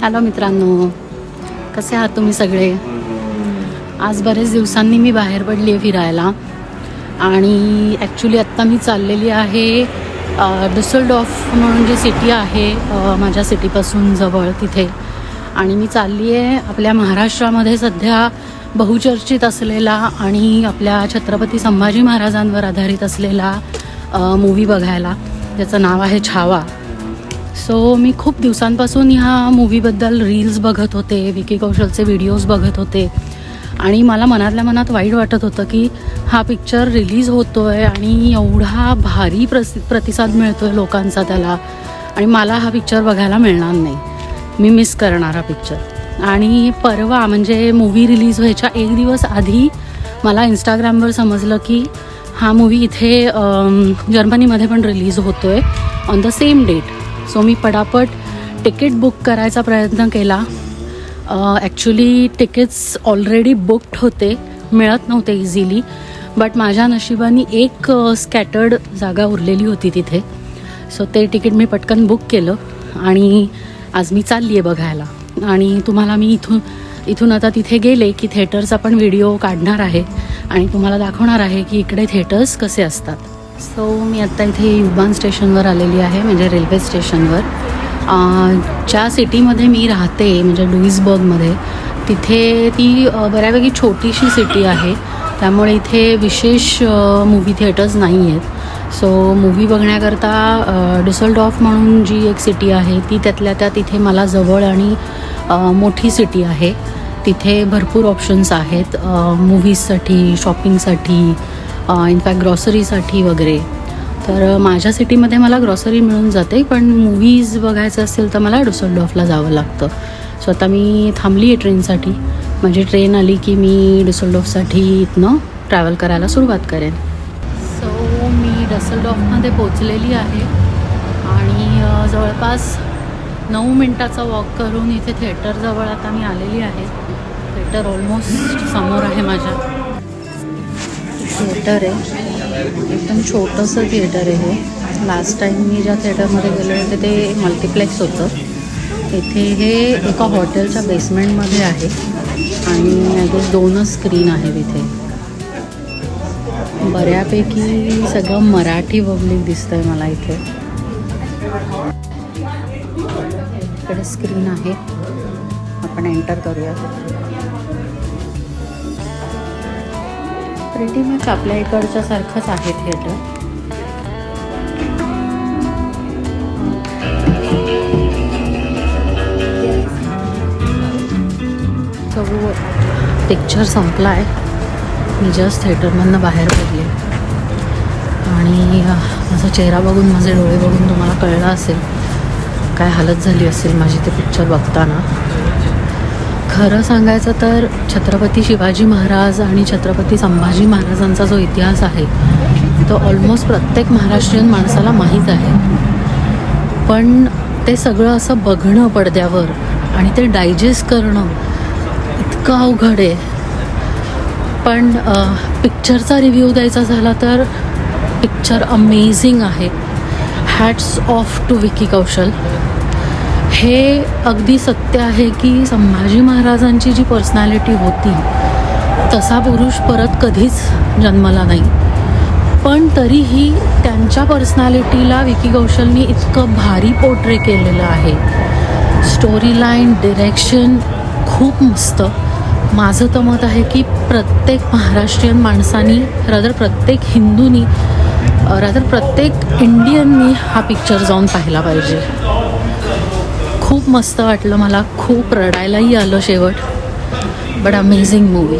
Hello मित्रांनो, कसे आहात तुम्ही सगळे? आज बरेच दिवसांनी मी बाहेर पडली आहे फिरायला आणि ॲक्च्युली आत्ता मी चाललेली आहे डुसलडॉर्फ म्हणून जी सिटी आहे माझ्या सिटीपासून जवळ तिथे. आणि मी चालली आहे आपल्या महाराष्ट्रामध्ये सध्या बहुचर्चित असलेला आणि आपल्या छत्रपती संभाजी महाराजांवर आधारित असलेला मूवी बघायला, ज्याचं नाव आहे छावा. सो मी खूप दिवसांपासून ह्या मूवीबद्दल रील्स बघत होते, विकी कौशलचे व्हिडिओज बघत होते आणि मला मनातल्या मनात वाईट वाटत होतं की हा पिक्चर रिलीज होतो आहे आणि एवढा भारी प्रतिसाद मिळतो आहे लोकांचा त्याला, आणि मला हा पिक्चर बघायला मिळणार नाही. मी मिस करणार हा पिक्चर. आणि परवा म्हणजे मूवी रिलीज व्हायच्या एक दिवस आधी मला इंस्टाग्रामवर समजलं की हा मूवी इथे जर्मनीमध्ये पण रिलीज होतो आहे on the same date. So मी पटापट तिकीट बुक करायचा प्रयत्न केला. ॲक्च्युली तिकीट्स ऑलरेडी बुक्ड होते, मिळत नव्हते इझिली, बट माझ्या नशिबाने एक स्कॅटर्ड जागा उरलेली होती तिथे. सो ते तिकीट मी पटकन बुक केलं आणि आज मी चालली आहे बघायला. आणि तुम्हाला मी इथून आता तिथे गेले की थिएटरचा पण व्हिडिओ काढणार आहे आणि तुम्हाला दाखवणार आहे की इकडे थिएटर्स कसे असतात. सो मी आत्ता इथे युबान स्टेशनवर आलेली आहे, म्हणजे रेल्वे स्टेशनवर. ज्या सिटीमध्ये मी राहते म्हणजे लुईसबर्गमध्ये, तिथे ती बऱ्यापैकी छोटीशी सिटी आहे, त्यामुळे इथे विशेष मूवी थिएटर्स नाही आहेत. सो मूवी बघण्याकरता डुसलडॉर्फ म्हणून जी एक सिटी आहे ती त्यातल्या त्यात इथे मला जवळ आणि मोठी सिटी आहे. तिथे भरपूर ऑप्शन्स आहेत मूव्हीजसाठी, शॉपिंगसाठी, इनफॅक्ट ग्रॉसरीसाठी वगैरे. तर माझ्या सिटीमध्ये मला ग्रॉसरी मिळून जाते, पण मूव्हीज बघायचं असेल तर मला डुसलडॉर्फला जावं लागतं. सो आता मी थांबली आहे ट्रेनसाठी. माझी ट्रेन आली की मी डुसलडॉर्फसाठी इथनं ट्रॅव्हल करायला सुरुवात करेन. सो मी डुसलडॉर्फमध्ये पोचलेली आहे आणि जवळपास 9 मिनटाचा वॉक करून इथे थिएटरजवळ आता मी आलेली आहे. थिएटर ऑलमोस्ट समोर आहे माझ्या. थिएटर आहे, एकदम छोटंसं थिएटर आहे हे. लास्ट टाईम मी ज्या थिएटरमध्ये गेले होते ते मल्टिप्लेक्स होतं. इथे हे एका हॉटेलच्या बेसमेंटमध्ये आहे आणि आय गेस 2च स्क्रीन आहेत इथे. बऱ्यापैकी सगळं मराठी पब्लिक दिसतं आहे मला इथे. इकडे स्क्रीन आहे, आपण एंटर करूया. प्रिटी मच आपल्या इकडच्या सारखंच आहे थिएटर. तो पिक्चर संपला आहे. मी जस्ट थिएटरमधनं बाहेर पडले आणि माझा चेहरा बघून, माझे डोळे बघून तुम्हाला कळलं असेल काय हालत झाली असेल माझी ते पिक्चर बघताना. खरं सांगायचं तर छत्रपती शिवाजी महाराज आणि छत्रपती संभाजी महाराजांचा जो इतिहास आहे तो ऑलमोस्ट प्रत्येक महाराष्ट्रीयन माणसाला माहीत आहे, पण ते सगळं असं बघणं पडद्यावर आणि ते डायजेस्ट करणं इतकं अवघड आहे. पण पिक्चरचा रिव्ह्यू द्यायचा झाला तर पिक्चर अमेझिंग आहे. Hats off to Vicky Kaushal. हे अगदी सत्य आहे की संभाजी महाराजांची जी पर्सनॅलिटी होती तसा पुरुष परत कधीच जन्मला नाही, पण तरीही त्यांच्या पर्सनॅलिटीला विकी कौशलनी इतकं भारी पोर्ट्रे केलेलं आहे. स्टोरी लाईन, डिरेक्शन खूप मस्त. माझं तर मत आहे की प्रत्येक महाराष्ट्रीयन माणसानी, रादर प्रत्येक हिंदूनी, रादर प्रत्येक इंडियननी हा पिक्चर जाऊन पाहिला पाहिजे. खूप मस्त वाटलं मला, खूप रडायलाही आलं शेवट. But amazing movie.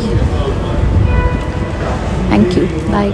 Thank you, bye.